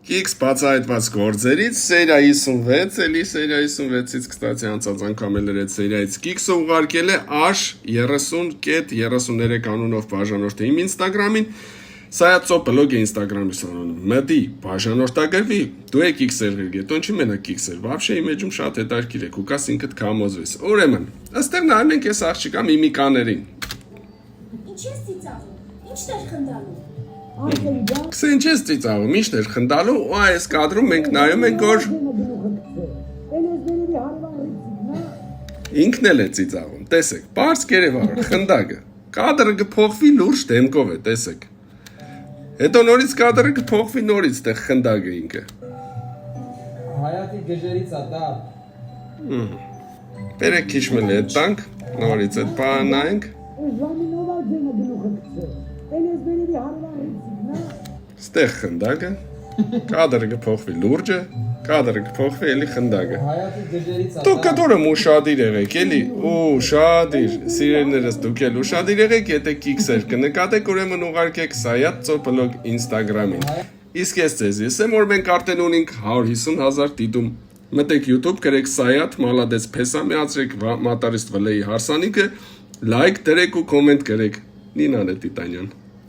Կիքս բացահայտված գործերից, սերիա 56, էլի սերիա 56-ից, կստացի անցած անգամ էլ էր սերիայից Կիքսը ուղարկել է H30.33 անունով բաժանորդը իմ ինստագրամին, Սայացո բլոգ է ինստագրամի սանոնում, մտի բաժանորդագրվի, դու է Կիքսեր գրգետոն չի մենակ Կիքսեր, վաբշե իմ էջում շատ հետարքիր եք ու կաս ինքդ կամոզվես, ուրեմն, աստեղ նայում ենք ես աղջիկա միմիկաներին։ Ինչ ես ծիծաղում, ինչ տեր խնդալու։ Քսեն չես ծիծաղում, ինչ էր խնդալու, ու այս կադրում մենք նայում ենք, որ ինքն էլ է ծիծաղում, տեսեք, պարզ կերևար, խնդագը, կադրը կփոխվի լուրջ դեմքով է, տեսեք, հետո նորից կադրը կփոխվի նորից, տեղ խնդագը ինքը։ Հայատի գժերից ա դա։ Բերեք քիչ մել է տանք, նորից այդ բանը նայենք։ Ստեղ խնդագը, կադրը կփոխվի լուրջը, կադրը կփոխվի էլի խնդագը։ Հայատի գժերից ա դա։ Դուք կտորում ուշադիր եղեք, էլի, ուշադիր, սիրելիներս դուք էլ ուշադիր եղեք, եթե Կիքսեր կնկատեք, ուրեմն ուղարկեք Սայացո բլոգ ինստագրամին։ Իսկ ես ձեզ եմ, որ մենք արդեն ունենք 150,000 դիտում։ Մտեք YouTube, գրեք Սայաթ, մալադես փեսա միացրեք մատարիստ վլեի հարսանիքը, լայք դրեք ու կոմենտ գրեք։ Նինան է Տիտանյան։